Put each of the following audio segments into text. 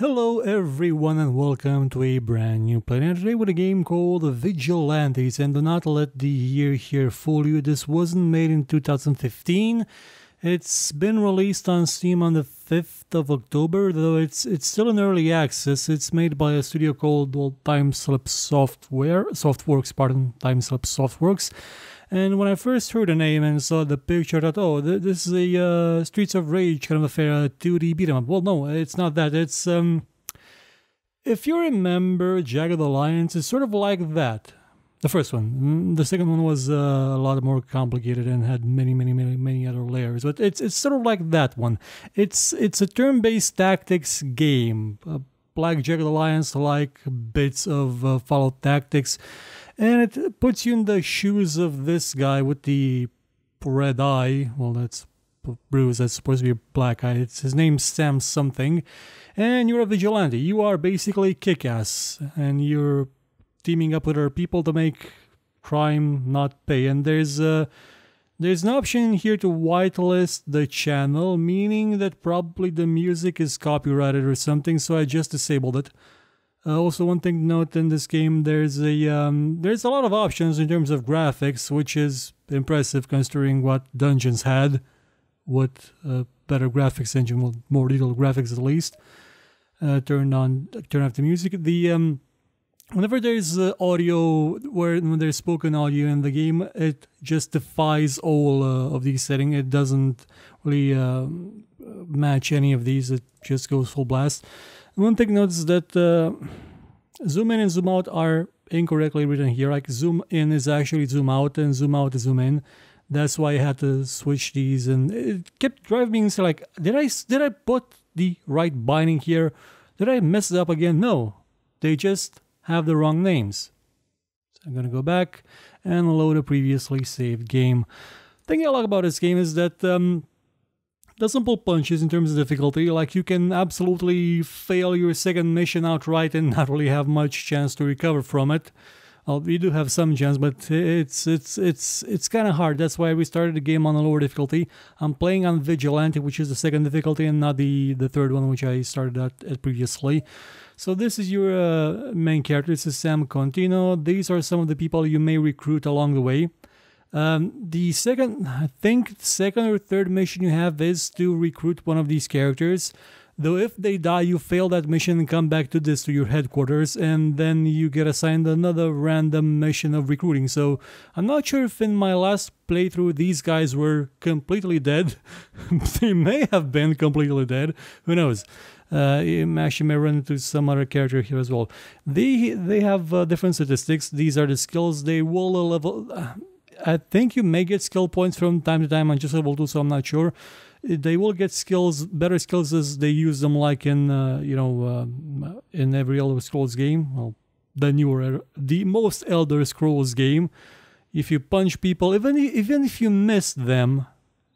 Hello everyone and welcome to a brand new PlayNow today with a game called Vigilantes, and do not let the year here fool you. This wasn't made in 2015. It's been released on Steam on the 5th of October, though it's still in early access. It's made by a studio called Timeslip Softworks, Timeslip Softworks. And when I first heard the name and saw the picture, I thought, oh, this is a Streets of Rage kind of affair, a 2D beat 'em up. Well, no, it's not that. It's, if you remember Jagged Alliance, it's sort of like that. The first one. The second one was a lot more complicated and had many other layers. But it's sort of like that one. It's a turn-based tactics game. Like Jagged Alliance, like bits of Fallout Tactics. And it puts you in the shoes of this guy with the red eye. Well, that's Bruce. That's supposed to be a black eye. His name's Sam something. And you're a vigilante. You are basically kick-ass. And you're teaming up with other people to make crime not pay. And there's an option here to whitelist the channel, meaning that probably the music is copyrighted or something. So I just disabled it. Also, one thing to note in this game, there's a lot of options in terms of graphics, which is impressive considering what Dungeons had, with a better graphics engine, with more detailed graphics at least. Turn off the music. Whenever there's audio, when there's spoken audio in the game, it just defies all of these settings. It doesn't really match any of these. It just goes full blast. One thing notice that zoom in and zoom out are incorrectly written here. Like zoom in is actually zoom out and zoom out is zoom in. That's why I had to switch these, and it kept driving me into like, did I put the right binding here? Did I mess it up again? No, they just have the wrong names. So I'm gonna go back and load a previously saved game. The thing I like about this game is that doesn't pull punches in terms of difficulty. Like, you can absolutely fail your second mission outright and not really have much chance to recover from it. Well, you do have some chance, but it's kind of hard. That's why we started the game on a lower difficulty. I'm playing on Vigilante, which is the second difficulty, and not the third one, which I started at previously. So this is your main character. This is Sam Contino. These are some of the people you may recruit along the way. The second or third mission you have is to recruit one of these characters. Though if they die, you fail that mission and come back to your headquarters, and then you get assigned another random mission of recruiting. So I'm not sure if in my last playthrough these guys were completely dead. They may have been completely dead. Who knows? You actually may run into some other character here as well. They have different statistics. These are the skills. They will level. I think you may get skill points from time to time. I'm just level 2, so I'm not sure. They will get better skills as they use them, like in in every Elder Scrolls game. Well, the most Elder Scrolls game. If you punch people, even if you miss them,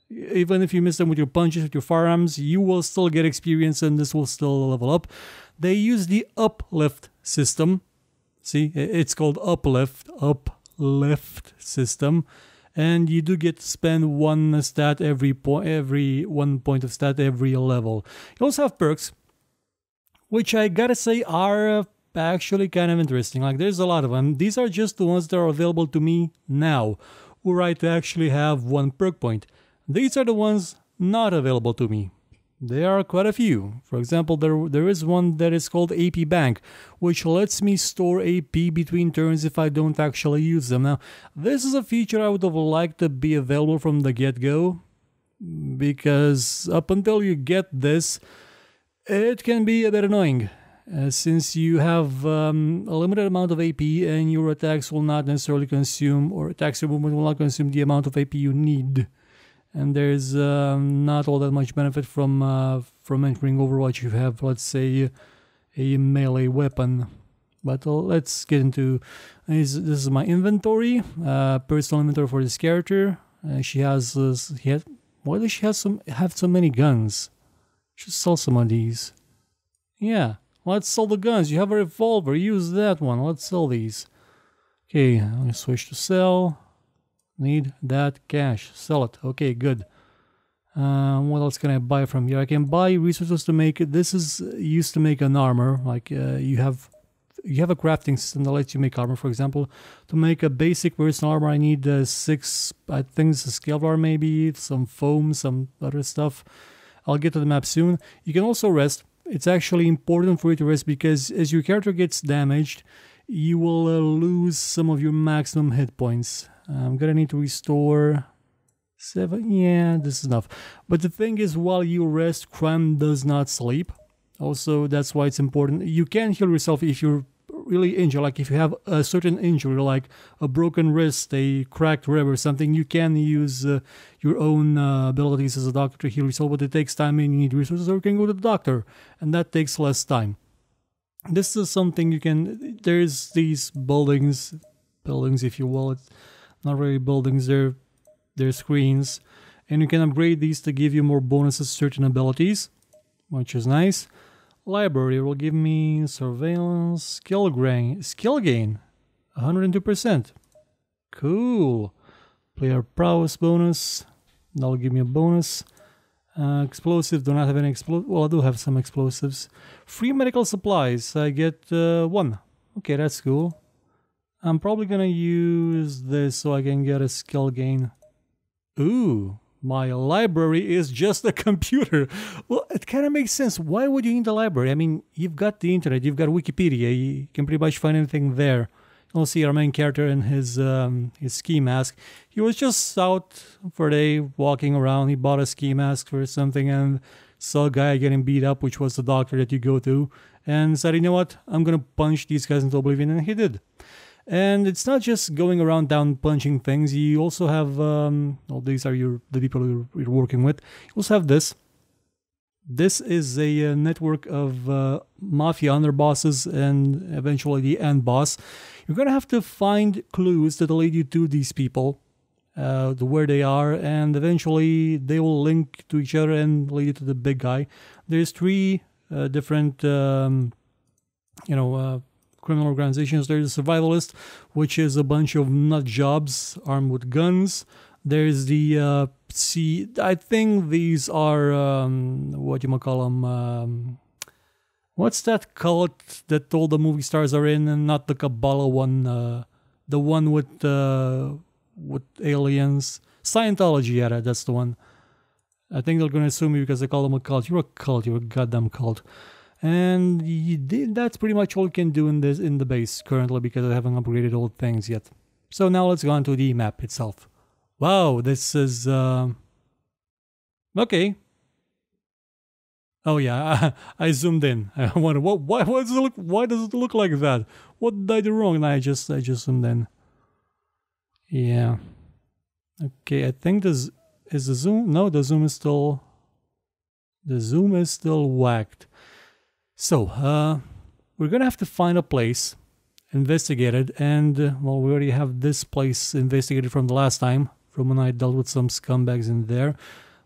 with your punches, with your firearms, you will still get experience, and this will still level up. They use the uplift system. See, it's called uplift system, and you do get to spend one stat every 1 point of stat every level. You also have perks, which I gotta say are actually kind of interesting. Like, there's a lot of them. These are just the ones that are available to me now, were I to actually have one perk point. These are the ones not available to me. There are quite a few. For example, there is one that is called AP Bank, which lets me store AP between turns if I don't actually use them. Now, this is a feature I would have liked to be available from the get-go, because up until you get this, it can be a bit annoying, since you have a limited amount of AP and your attacks will not necessarily consume, or attacks your movement will not consume the amount of AP you need. And there's not all that much benefit from entering Overwatch if you have, let's say, a melee weapon. But let's get into this. Is my inventory, personal inventory for this character. Why does she have so many guns? Should sell some of these. Yeah, let's sell the guns. You have a revolver. Use that one. Let's sell these. Okay, I'm gonna switch to sell. Need that cash. Sell it. Okay, good. What else can I buy from here? I can buy resources to make it. This is used to make an armor. Like you have a crafting system that lets you make armor. For example, to make a basic personal armor, I need 6. I think it's a scale bar, maybe some foam, some other stuff. I'll get to the map soon. You can also rest. It's actually important for you to rest because as your character gets damaged, you will lose some of your maximum hit points. I'm gonna need to restore 7. Yeah, this is enough. But the thing is, while you rest, crime does not sleep. Also, that's why it's important. You can heal yourself if you're really injured. Like if you have a certain injury, like a broken wrist, a cracked rib or something, you can use your own abilities as a doctor to heal yourself, but it takes time and you need resources, or you can go to the doctor, and that takes less time. This is something you can... There's these buildings if you will. It's not really buildings, they're screens, and you can upgrade these to give you more bonuses to certain abilities, which is nice. Library will give me surveillance, skill gain, 102%. Cool. Player prowess bonus, that'll give me a bonus. Explosive, do not have any explosives. Well, I do have some explosives. Free medical supplies, I get 1. Okay, that's cool. I'm probably gonna use this so I can get a skill gain. Ooh, my library is just a computer. Well, it kind of makes sense. Why would you need a library? I mean, you've got the internet, you've got Wikipedia, you can pretty much find anything there. You'll see our main character in his ski mask. He was just out for a day, walking around. He bought a ski mask for something and saw a guy getting beat up, which was the doctor that you go to, and said, you know what, I'm gonna punch these guys into oblivion, and he did. And it's not just going around town punching things. You also have, well, these are the people you're working with. You also have this. This is a network of mafia underbosses and eventually the end boss. You're going to have to find clues that will lead you to these people, to where they are, and eventually they will link to each other and lead you to the big guy. There's 3 different, criminal organizations. There's the Survivalist, which is a bunch of nut jobs armed with guns. There's the I think these are what you might call them. What's that cult that all the movie stars are in, and not the Kabbalah one, the one with aliens. Scientology, yeah, that's the one. I think they're gonna assume me because they call them a cult. You're a cult. You're a goddamn cult. And that's pretty much all you can do in the base currently because I haven't upgraded all things yet. So now let's go on to the map itself. Wow, this is okay. Oh yeah, I zoomed in. I wonder why does it look like that? What did I do wrong? And I just zoomed in. Yeah. Okay, I think this is the zoom. No, the zoom is still whacked. So, we're gonna have to find a place, investigate it, and, well, we already have this place investigated from the last time, from when I dealt with some scumbags in there,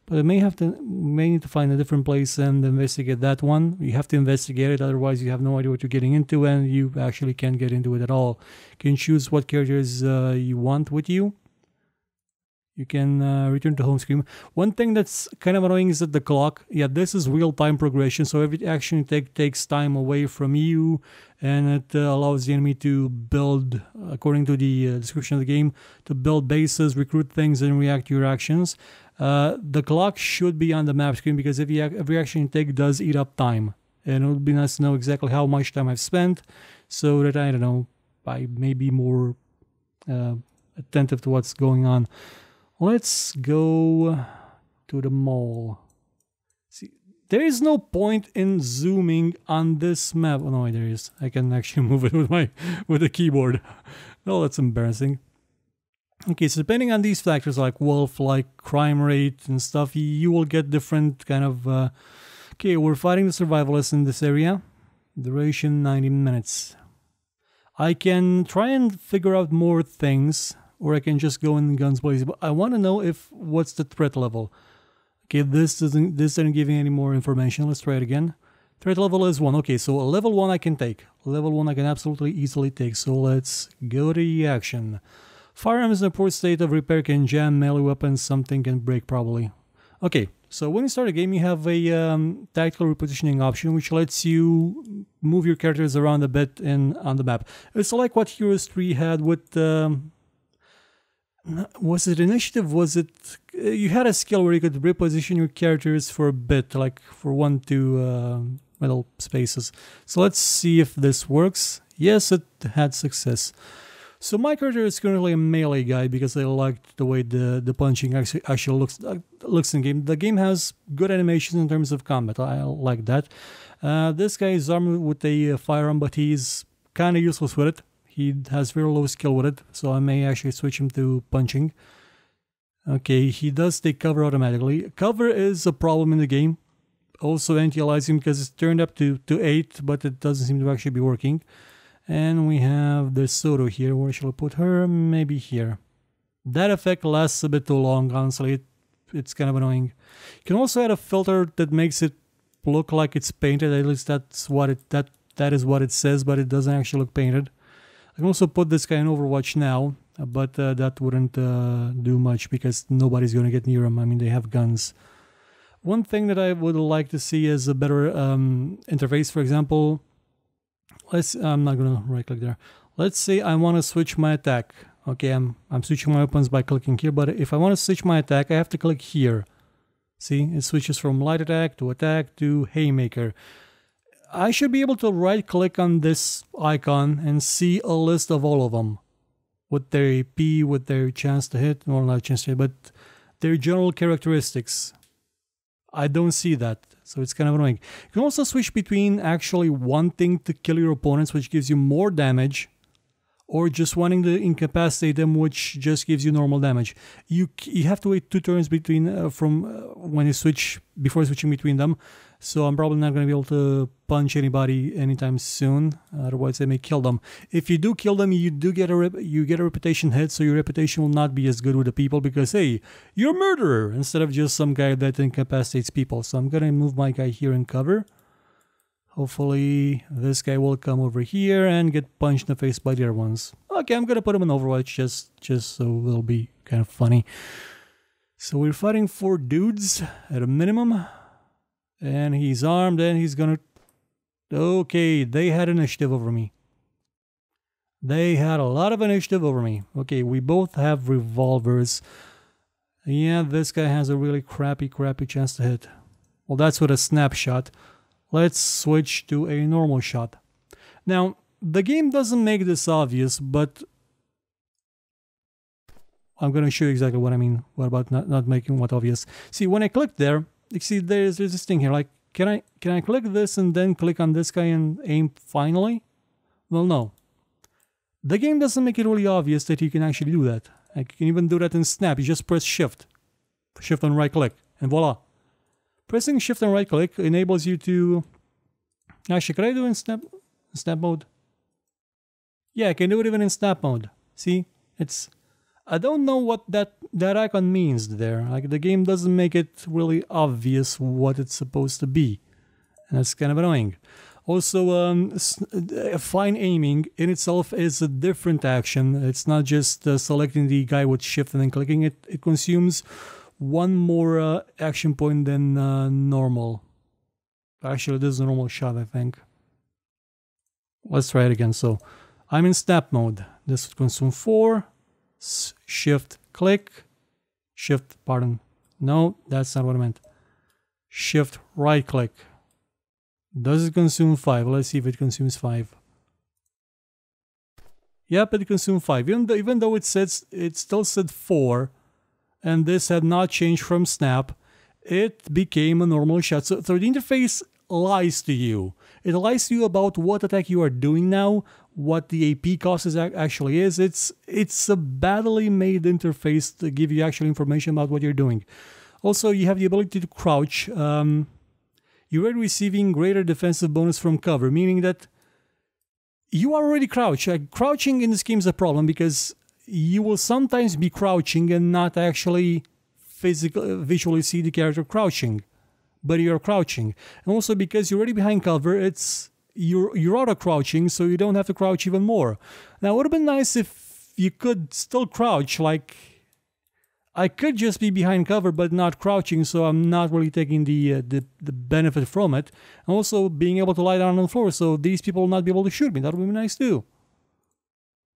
but I may need to find a different place and investigate that one. You have to investigate it, otherwise you have no idea what you're getting into, and you actually can't get into it at all. You can choose what characters you want with you. You can return to home screen. One thing that's kind of annoying is that the clock. Yeah, this is real-time progression, so every action you take takes time away from you, and it allows the enemy to build, according to the description of the game, to build bases, recruit things, and react to your actions. The clock should be on the map screen because every action you take does eat up time, and it would be nice to know exactly how much time I've spent, so that, I don't know, I may be more attentive to what's going on. Let's go to the mall. See, there is no point in zooming on this map. Oh no, there is. I can actually move it with the keyboard. Oh, that's embarrassing. Okay, so depending on these factors like wealth, like crime rate and stuff, you will get different kind of... Okay, we're fighting the survivalists in this area. Duration 90 minutes. I can try and figure out more things, or I can just go in guns blazing. But I want to know what's the threat level. Okay, this didn't give me any more information. Let's try it again. Threat level is 1. Okay, so a level 1 I can take. Level 1 I can absolutely easily take. So let's go to the action. Firearms in a poor state of repair can jam melee weapons. Something can break probably. Okay, So when you start a game, you have a tactical repositioning option, which lets you move your characters around a bit on the map. It's like what Heroes 3 had with... was it Initiative? Was it... you had a skill where you could reposition your characters for a bit, like for 1-2 middle spaces. So let's see if this works. Yes, it had success. So my character is currently a melee guy because I liked the way the punching actually looks in game. The game has good animations in terms of combat. I like that. This guy is armed with a firearm, but he's kind of useless with it. He has very low skill with it, so I may actually switch him to punching. Okay, he does take cover automatically. Cover is a problem in the game. Also anti-aliasing because it's turned up to 8, but it doesn't seem to actually be working. And we have the Soto here. Where shall I put her? Maybe here. That effect lasts a bit too long, honestly. It's kind of annoying. You can also add a filter that makes it look like it's painted. At least that's what that is what it says, but it doesn't actually look painted. I can also put this guy in Overwatch now, but that wouldn't do much because nobody's going to get near him. I mean, they have guns. One thing that I would like to see is a better interface. For example, I'm not gonna right click there. Let's say I want to switch my attack. Okay, I'm switching my weapons by clicking here, but if I want to switch my attack, I have to click here. See, it switches from light attack to haymaker. I should be able to right click on this icon and see a list of all of them with their AP, with their chance to hit, well, not chance to hit, but their general characteristics. I don't see that, so it's kind of annoying. You can also switch between actually wanting to kill your opponents, which gives you more damage, or just wanting to incapacitate them, which just gives you normal damage. You have to wait 2 turns between when you switch, before switching between them. So I'm probably not going to be able to punch anybody anytime soon. Otherwise, I may kill them. If you do kill them, you get a reputation hit, so your reputation will not be as good with the people because, hey, you're a murderer instead of just some guy that incapacitates people. So I'm going to move my guy here in cover. Hopefully, this guy will come over here and get punched in the face by the other ones. Okay, I'm going to put him in Overwatch just so it'll be kind of funny. So we're fighting 4 dudes at a minimum. And he's armed and he's gonna... Okay, they had initiative over me. They had a lot of initiative over me. Okay, we both have revolvers. Yeah, this guy has a really crappy chance to hit. Well, that's with a snapshot. Let's switch to a normal shot. Now, the game doesn't make this obvious, but... I'm gonna show you exactly what I mean. What about not making what obvious? See, when I click there... You see, there's this thing here, like, can I click this and then click on this guy and aim finally? Well, no. The game doesn't make it really obvious that you can actually do that. Like, you can even do that in Snap. You just press Shift and right click, and voila. Pressing Shift and right click enables you to... Actually, can I do it in Snap mode? Yeah, I can do it even in Snap mode. See? It's... I don't know what that icon means there. Like, the game doesn't make it really obvious what it's supposed to be. And that's kind of annoying. Also, fine aiming in itself is a different action. It's not just selecting the guy with Shift and then clicking it. It consumes one more action point than normal. Actually, this is a normal shot, I think. Let's try it again. So, I'm in Snap mode. This would consume 4. Shift, click, Shift, pardon. No, that's not what I meant. Shift, right click. Does it consume 5? Let's see if it consumes 5. Yep, it consumed 5. Even though it still said 4, and this had not changed from Snap, it became a normal shot. So the interface lies to you. It lies to you about what attack you are doing now, what the AP cost actually is. It's a badly made interface to give you actual information about what you're doing. Also, you have the ability to crouch. You are receiving greater defensive bonus from cover, meaning that you are already crouched. Crouching in this game is a problem because you will sometimes be crouching and not actually visually see the character crouching, but you're crouching. And also because you're already behind cover, you're auto crouching, so you don't have to crouch even more. Now, it would have been nice if you could still crouch, like I could just be behind cover but not crouching, so I'm not really taking the benefit from it. And also being able to lie down on the floor, so these people will not be able to shoot me. That would be nice too.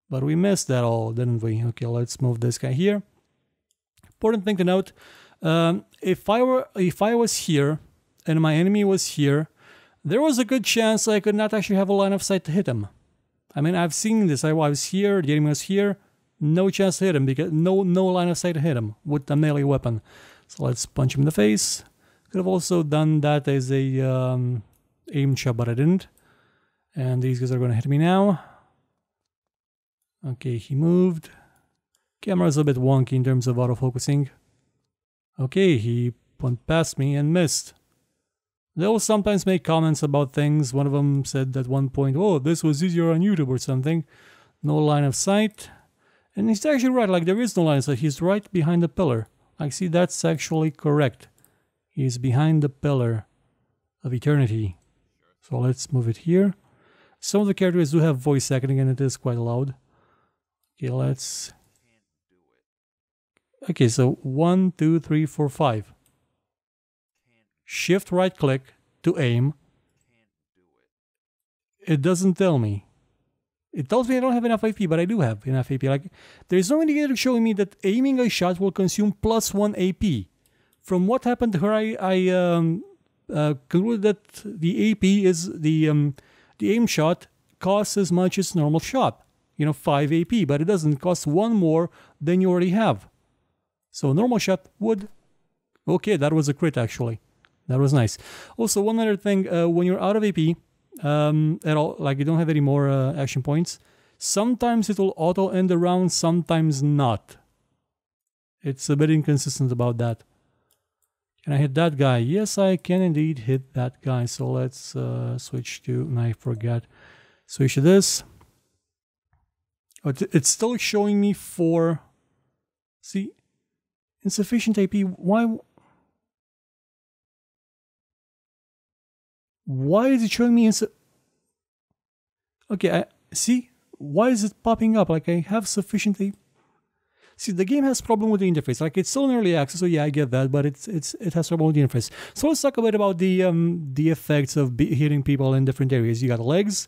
But we missed that all, didn't we? Okay, let's move this guy here. Important thing to note, if I was here and my enemy was here, there was a good chance I could not actually have a line of sight to hit him. I mean, I've seen this. I was here, the enemy was here. No chance to hit him because no line of sight to hit him with a melee weapon. So let's punch him in the face. Could have also done that as a aim shot, but I didn't. And these guys are going to hit me now. Okay, he moved. Camera's a bit wonky in terms of autofocusing. Okay, he went past me and missed. They'll sometimes make comments about things. One of them said at one point, oh, this was easier on YouTube or something. No line of sight. And he's actually right, like there is no line of sight. He's right behind the pillar. Like, see, that's actually correct. He's behind the pillar of eternity. So let's move it here. Some of the characters do have voice acting and it is quite loud. Okay, let's... Okay, so 1, 2, 3, 4, 5. Shift right click to aim. It doesn't tell me. It tells me I don't have enough AP, but I do have enough AP. Like, there's no indicator showing me that aiming a shot will consume +1 AP. From what happened here, I concluded that the AP is the aim shot costs as much as normal shot. You know, 5 AP, but it doesn't cost 1 more than you already have. So normal shot would... Okay, that was a crit actually. That was nice. Also, one other thing, when you're out of AP, at all, like you don't have any more action points, sometimes it will auto end the round, sometimes not. It's a bit inconsistent about that. Can I hit that guy? Yes, I can indeed hit that guy. So let's switch to, I forgot. Switch to this. Oh, it's still showing me 4. See, insufficient AP. Why is it showing me Okay, see? Why is it popping up? Like I have sufficient AP. See, the game has problem with the interface. Like it's still in early access, so yeah, I get that, but it has trouble with the interface. So let's talk a bit about the effects of hitting people in different areas. You got legs.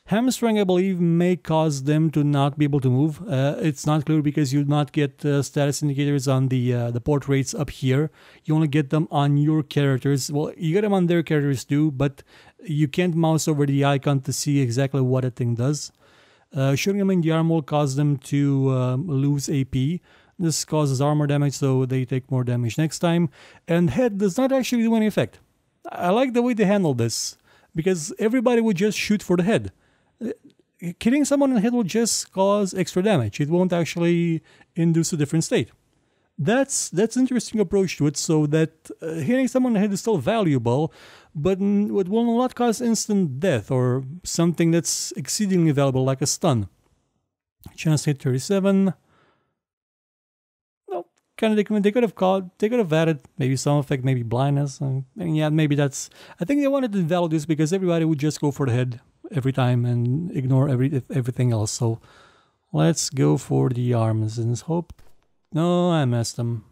Hamstring, I believe, may cause them to not be able to move. It's not clear because you do not get status indicators on the portraits up here. You only get them on your characters. Well, you get them on their characters too, but you can't mouse over the icon to see exactly what a thing does. Shooting them in the arm will cause them to lose AP. This causes armor damage, so they take more damage next time. And head does not actually do any effect. I like the way they handled this, because everybody would just shoot for the head. Killing someone in the head will just cause extra damage. It won't actually induce a different state. That's an interesting approach to it, so that hitting someone in the head is still valuable, but it will not cause instant death or something that's exceedingly valuable like a stun. Chance to hit 37. Well, kind of they could have added maybe some effect, maybe blindness. And yeah, maybe that's. I think they wanted to invalidate this because everybody would just go for the head every time and ignore everything else. So let's go for the arms and hope. No, I messed them.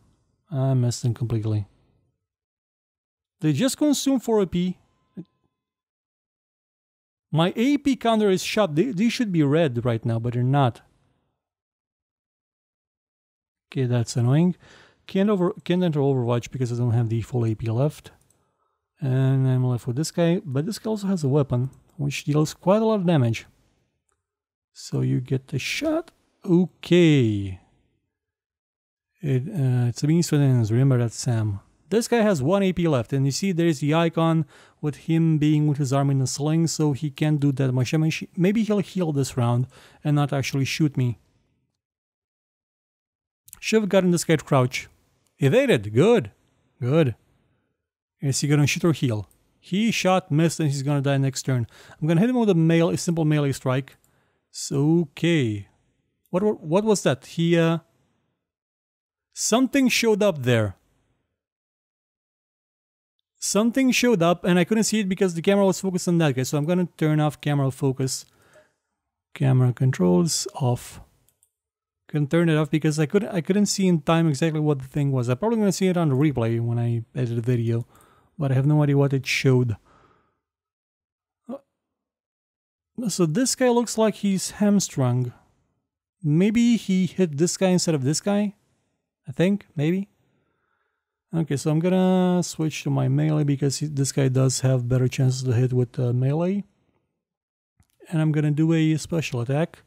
I messed them completely. They just consume 4 AP. My AP counter is shot. These should be red right now, but they're not. Okay, that's annoying. Can't enter Overwatch because I don't have the full AP left. And I'm left with this guy. But this guy also has a weapon, which deals quite a lot of damage. So you get the shot. Okay. It's a means to remember that, Sam. This guy has 1 AP left, and you see there's the icon with him being with his arm in a sling, so he can't do that much damage. Maybe he'll heal this round and not actually shoot me. Should have gotten this guy to crouch. Evaded. Good. Good. Is he gonna shoot or heal? He shot, missed, and he's gonna die next turn. I'm gonna hit him with a simple melee strike. So, okay. What was that? He, something showed up there. Something showed up and I couldn't see it because the camera was focused on that guy. So I'm going to turn off camera focus. Camera controls off. Couldn't turn it off because I couldn't see in time exactly what the thing was. I'm probably gonna see it on the replay when I edit the video, but I have no idea what it showed. So this guy looks like he's hamstrung. Maybe he hit this guy instead of this guy? I think, maybe. Okay, so I'm gonna switch to my melee because this guy does have better chances to hit with melee. And I'm gonna do a special attack.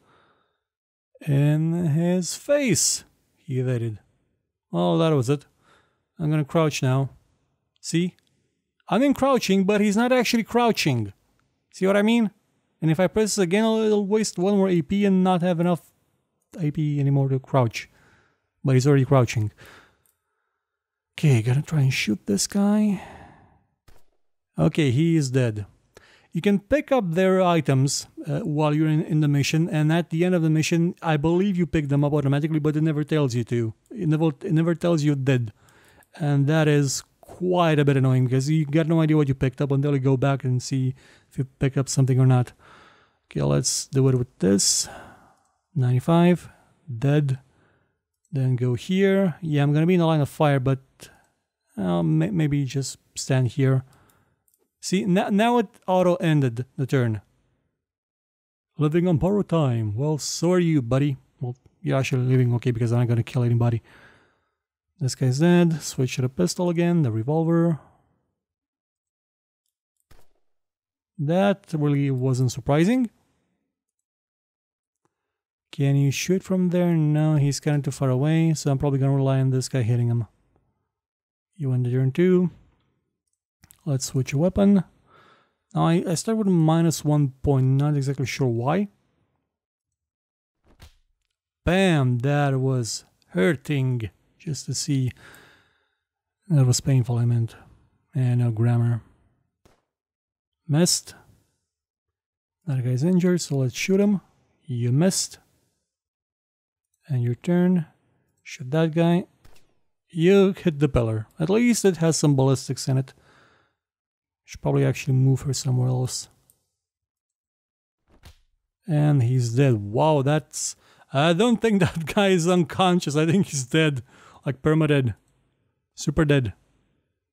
In his face. He evaded. Oh, that was it. I'm gonna crouch now. See? I'm in crouching, but he's not actually crouching. See what I mean? And if I press this again, it'll waste one more AP and not have enough AP anymore to crouch. But he's already crouching. Okay, gotta try and shoot this guy. Okay, he is dead. You can pick up their items while you're in the mission, and at the end of the mission, I believe you pick them up automatically, but it never tells you to. It never tells you dead. And that is quite a bit annoying, because you got no idea what you picked up until you go back and see if you pick up something or not. Okay, let's do it with this. 95, dead. Then go here. Yeah, I'm gonna be in the line of fire, but maybe just stand here. See, now it auto-ended the turn. Living on borrowed time. Well, so are you, buddy. Well, you're actually living okay because I'm not gonna kill anybody. This guy's dead. Switch to the pistol again, the revolver. That really wasn't surprising. Can you shoot from there? No, he's kind of too far away, so I'm probably gonna rely on this guy hitting him. You end the turn 2. Let's switch a weapon. Now I start with a -1 point, not exactly sure why. Bam! That was hurting just to see. That was painful, I meant. And no grammar. Missed. That guy's injured, so let's shoot him. You missed. And your turn. Shoot that guy. You hit the pillar. At least it has some ballistics in it. Should probably actually move her somewhere else. And he's dead. Wow, that's... I don't think that guy is unconscious. I think he's dead. Like perma-dead. Super dead.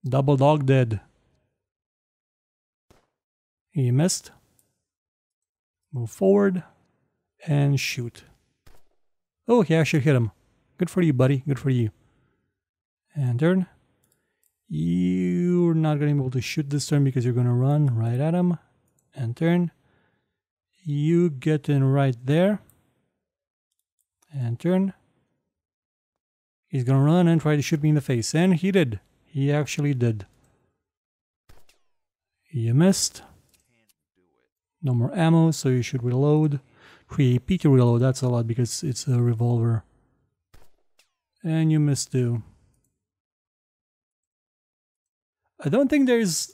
Double dog dead. He missed. Move forward. And shoot. Oh, he actually hit him. Good for you, buddy. Good for you. And turn. You're not going to be able to shoot this turn because you're going to run right at him. And turn. You get in right there. And turn. He's going to run and try to shoot me in the face. And he did. He actually did. You missed. No more ammo, so you should reload. 3 AP to reload, that's a lot because it's a revolver. And you missed too. I don't think there's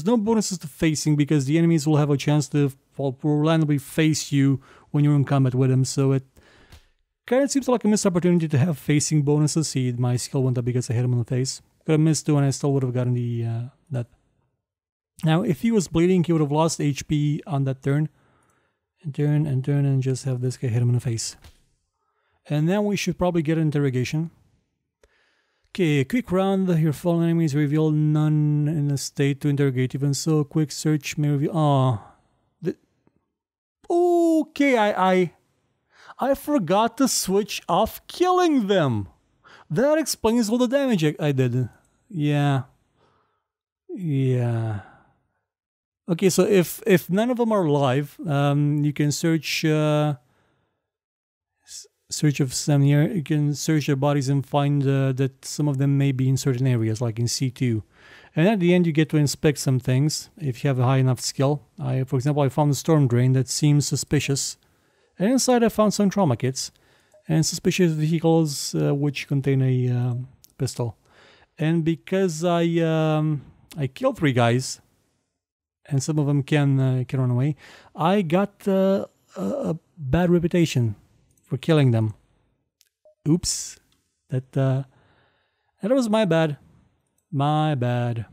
no bonuses to facing because the enemies will have a chance to randomly face you when you're in combat with them, so it kind of seems like a missed opportunity to have facing bonuses. See, my skill went up because I hit him in the face. Could have missed too and I still would have gotten the that. Now, if he was bleeding, he would have lost HP on that turn. And turn and turn and just have this guy hit him in the face. And then we should probably get an interrogation. Okay, quick round. Your fallen enemies reveal none in a state to interrogate. Even so, quick search may reveal... Okay, I forgot to switch off killing them. That explains all the damage I did. Yeah. Yeah. Okay, so if none of them are alive, you can search search of some here. You can search their bodies and find that some of them may be in certain areas, like in C2. And at the end, you get to inspect some things if you have a high enough skill. For example, I found a storm drain that seems suspicious, and inside I found some trauma kits and suspicious vehicles which contain a pistol. And because I killed 3 guys. And some of them can run away. I got a bad reputation for killing them. Oops, that was my bad. My bad.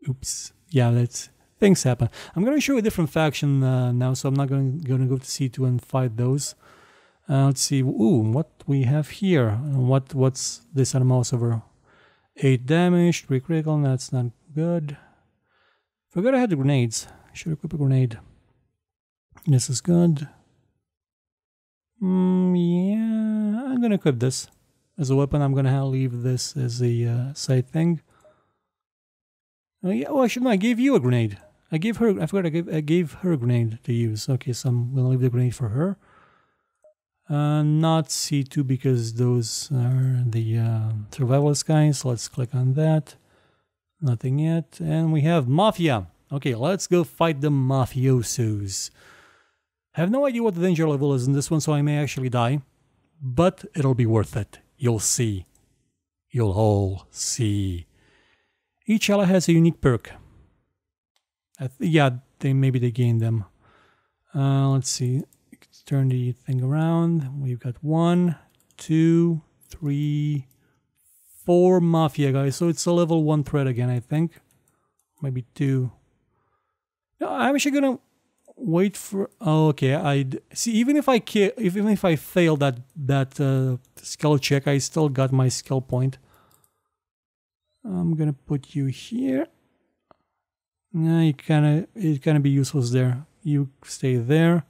Oops. Yeah, that's things happen. I'm gonna show a different faction now, so I'm not gonna go to C2 and fight those. Let's see. Ooh, what we have here? What's this on a mouse over? 8 damage, 3 critical. That's not good. Forgot I had the grenades. Should equip a grenade. This is good. Yeah, I'm gonna equip this as a weapon. I'm gonna leave this as a side thing. Oh yeah, oh, I gave you a grenade. I forgot I gave her a grenade to use. Okay, so I'm gonna leave the grenade for her. Not C2 because those are the survivalist guys. So let's click on that. Nothing yet. And we have Mafia. Okay, let's go fight the mafiosos. I have no idea what the danger level is in this one, so I may actually die. But it'll be worth it. You'll see. You'll all see. Each ally has a unique perk. Yeah, maybe they gained them. Let's see. Turn the thing around. We've got 1, 2, 3, 4 Mafia guys. So it's a level 1 threat again, I think. Maybe 2. No, I'm actually gonna wait for. Oh, okay, I'd see. Even if I fail that skill check, I still got my skill point. I'm gonna put you here. Nah, it kind of be useless there. You stay there.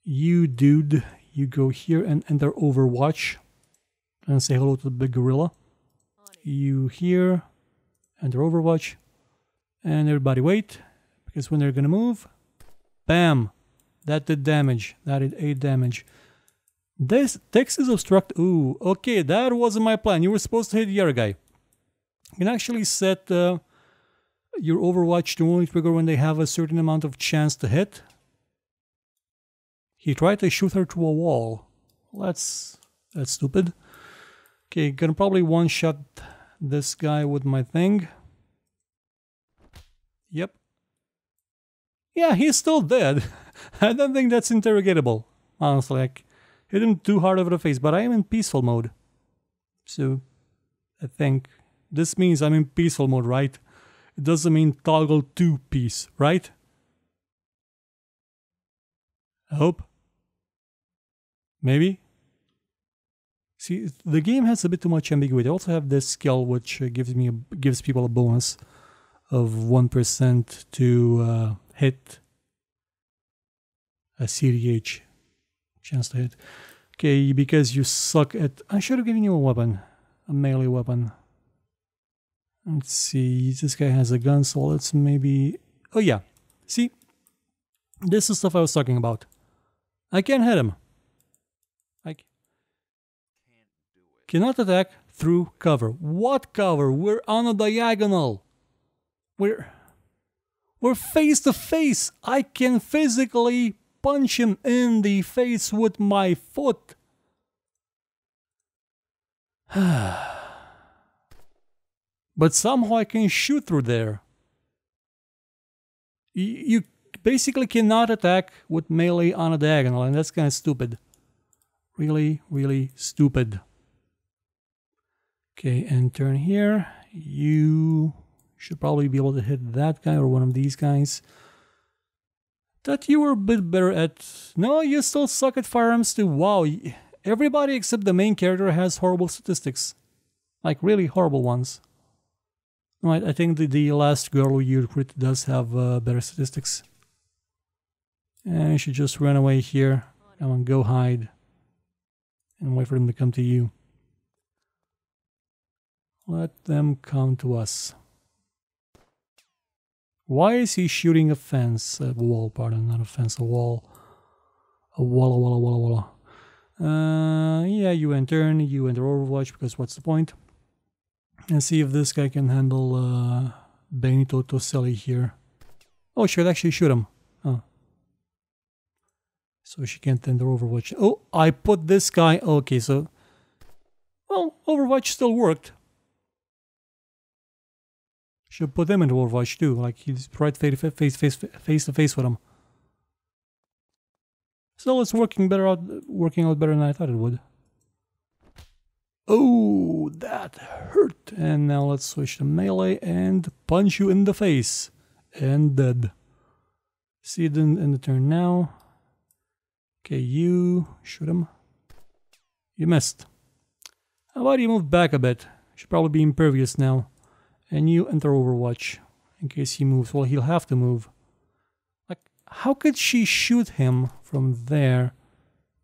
You dude, you go here and enter Overwatch and say hello to the big gorilla. You here, enter Overwatch, and everybody wait, because when they're gonna move, bam, that did damage. That did 8 damage. This text is obstruct. Ooh, okay, that wasn't my plan. You were supposed to hit the other guy. You can actually set your Overwatch to only trigger when they have a certain amount of chance to hit. He tried to shoot her through a wall. That's stupid. Okay, gonna probably one-shot this guy with my thing. Yep. Yeah, he's still dead. I don't think that's interrogatable. Honestly, like, hit him too hard over the face, but I am in peaceful mode. So, I think this means I'm in peaceful mode, right? It doesn't mean toggle to peace, right? I hope. Maybe. See, the game has a bit too much ambiguity. I also have this skill which gives people a bonus of 1% to hit a CDH. Chance to hit. Okay, because you suck at... I should have given you a weapon. A melee weapon. Let's see. This guy has a gun, so let's maybe... Oh yeah. See? This is stuff I was talking about. I can't hit him. I cannot attack through cover. What cover? We're on a diagonal. We're face to face. I can physically punch him in the face with my foot. But somehow I can shoot through there. You basically cannot attack with melee on a diagonal, and that's kind of stupid. Really, really stupid. Okay, and turn here. You should probably be able to hit that guy or one of these guys. That you were a bit better at... No, you still suck at firearms too. Wow, everybody except the main character has horrible statistics. Like, really horrible ones. Right, I think the last girl who you recruit does have better statistics. And you should just run away here. Come on, go hide. And wait for them to come to you. Let them come to us. Why is he shooting a fence? A wall, pardon, not a fence, a wall. A wall. Yeah, you enter Overwatch, because what's the point? And see if this guy can handle Benito Toselli here. Oh, she could actually shoot him. Oh. So she can't enter Overwatch. Oh, I put this guy... Okay, so... Well, Overwatch still worked. Should put him into Overwatch too. Like, he's right face to face with him. So it's working out better than I thought it would. Oh, that hurt. And now let's switch to melee and punch you in the face. And dead. See it in the turn now. Okay, you shoot him. You missed. How about you move back a bit? Should probably be impervious now. And you enter Overwatch. In case he moves. Well, he'll have to move. Like, how could she shoot him from there?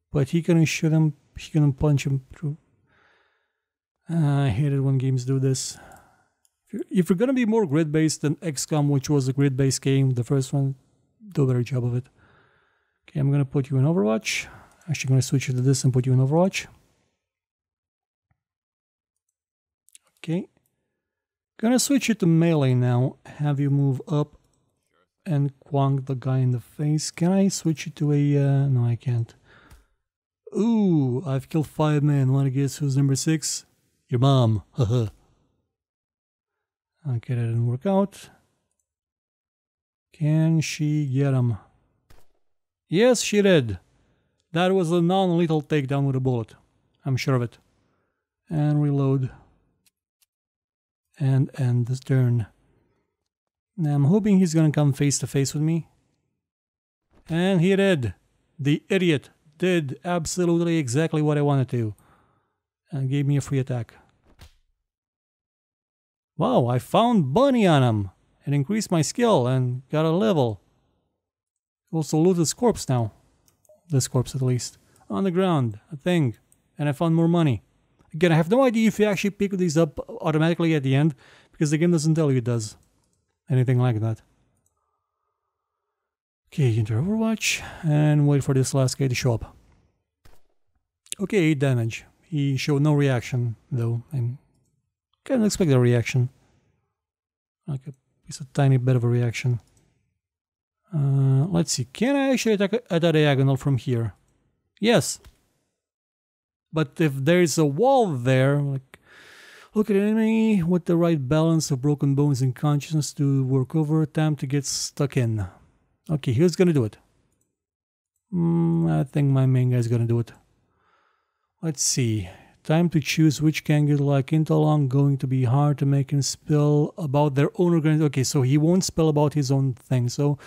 But he couldn't shoot him. He couldn't punch him through. I hate it when games do this. If you're gonna be more grid-based than XCOM, which was a grid-based game, the first one, do a better job of it. Okay, I'm gonna put you in Overwatch. Actually, gonna switch you to this and put you in Overwatch. Okay. Gonna switch you to melee now. Have you move up and quank the guy in the face. Can I switch it to a... no, I can't. Ooh, I've killed 5 men. Wanna guess who's number 6? Your mom. Haha. Okay, that didn't work out. Can she get him? Yes, she did. That was a non-lethal takedown with a bullet. I'm sure of it. And reload. And end this turn. Now I'm hoping he's gonna come face to face with me. And he did. The idiot did absolutely exactly what I wanted to. And gave me a free attack. Wow, I found Bunny on him. And increased my skill and got a level. Also loot this corpse now. This corpse at least. On the ground, a thing. And I found more money. Again, I have no idea if you actually pick these up automatically at the end, because the game doesn't tell you it does. Anything like that. Okay, enter Overwatch, and wait for this last guy to show up. Okay, 8 damage. He showed no reaction, though. I kind of expect a reaction. Like it's a tiny bit of a reaction. Let's see, can I actually attack at a diagonal from here? Yes. But if there's a wall there, like, look at an enemy with the right balance of broken bones and consciousness to work over time to get stuck in. Okay, who's gonna do it? I think my main guy's gonna do it. Let's see. Time to choose which candidate like Intalong going to be hard to make him spill about their own organization. Okay, so he won't spill about his own thing. So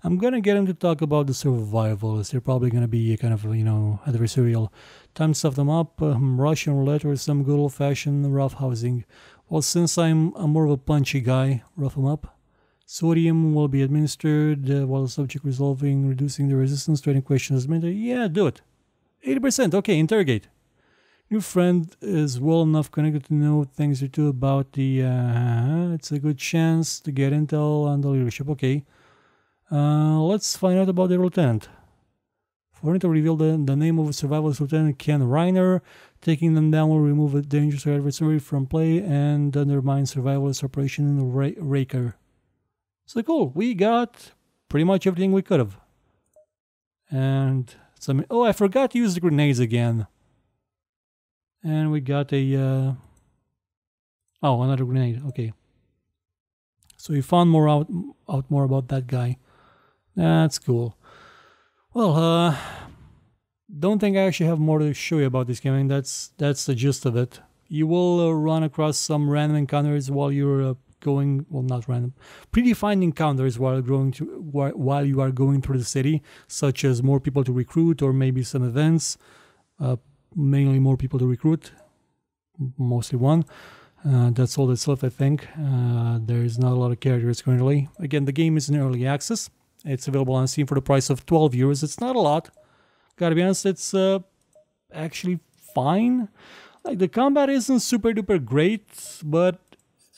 I'm gonna get him to talk about the survivalists. They're probably gonna be kind of, you know, adversarial. Time to stuff them up. Russian roulette or some good old-fashioned roughhousing. Well, since I'm more of a punchy guy, rough them up. Sodium will be administered while the subject resolving, reducing the resistance to any questions. Yeah, do it. 80%. Okay, interrogate. New friend is well enough connected to know things or two about the... it's a good chance to get intel on the leadership. Okay. Let's find out about the lieutenant. For him to reveal the name of a survivalist, Lieutenant Ken Reiner. Taking them down will remove a dangerous adversary from play and undermine survivalist operation in the Raker. So cool. We got pretty much everything we could have. And some... Oh, I forgot to use the grenades again. And we got a... oh, another grenade. Okay. So we found more out more about that guy. That's cool. Well, don't think I actually have more to show you about this game. I mean, that's the gist of it. You will run across some random encounters while you're going... well, not random. Predefined encounters while you are going through the city, such as more people to recruit or maybe some events. Mainly more people to recruit, mostly one. That's all that's left, I think. There's not a lot of characters currently. Again, the game is in early access. It's available on Steam for the price of 12 euros. It's not a lot. Gotta be honest, it's actually fine. Like, the combat isn't super duper great, but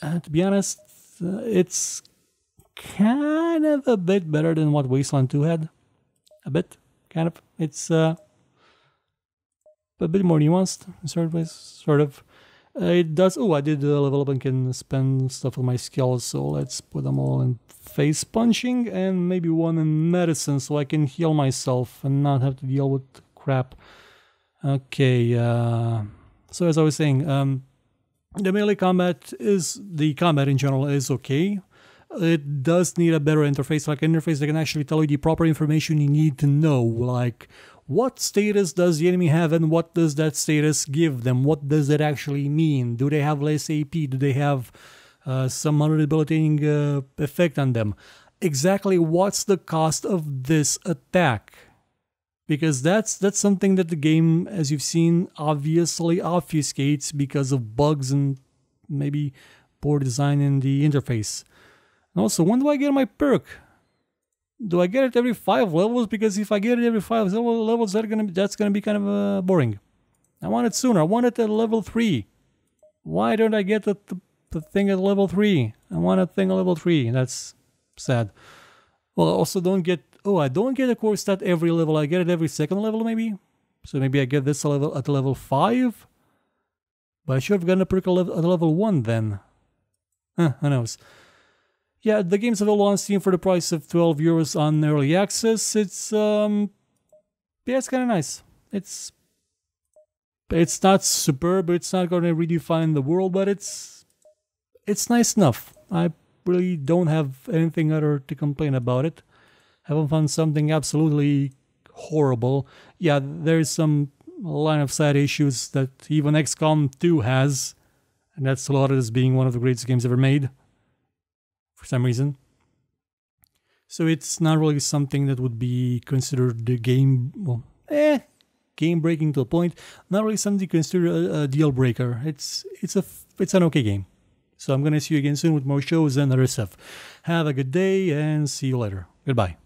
to be honest, it's kind of a bit better than what Wasteland 2 had. A bit, kind of. It's a bit more nuanced, sort of. It does... oh, I did level up and can spend stuff on my skills, so let's put them all in face punching and maybe one in medicine so I can heal myself and not have to deal with crap. Okay, so as I was saying, the melee combat the combat in general is okay. It does need a better interface, like an interface that can actually tell you the proper information you need to know, like what status does the enemy have and what does that status give them? What does that actually mean? Do they have less AP? Do they have some other debilitating effect on them? Exactly what's the cost of this attack? because that's something that the game, as you've seen, obviously obfuscates because of bugs and maybe poor design in the interface. And also, when do I get my perk? Do I get it every 5 levels? Because if I get it every 5 levels, that's gonna be kind of boring. I want it sooner. I want it at level 3. Why don't I get the thing at level 3? I want a thing at level 3. That's sad. Well, I also don't get... Oh, I don't get a core stat every level. I get it every 2nd level, maybe? So maybe I get this level at level 5? But I should have gotten a perk at level 1 then. Who knows? Yeah, the game's available on Steam for the price of €12 on early access. It's yeah, it's kind of nice. It's not superb, it's not going to redefine the world, but it's nice enough. I really don't have anything other to complain about it. Haven't found something absolutely horrible. Yeah, there's some line of sight issues that even XCOM 2 has, and that's lauded as being one of the greatest games ever made, for some reason. So it's not really something that would be considered the game, well, game breaking to a point. Not really something to consider a deal breaker. It's an okay game. So I'm gonna see you again soon with more shows and other stuff. Have a good day and see you later. Goodbye.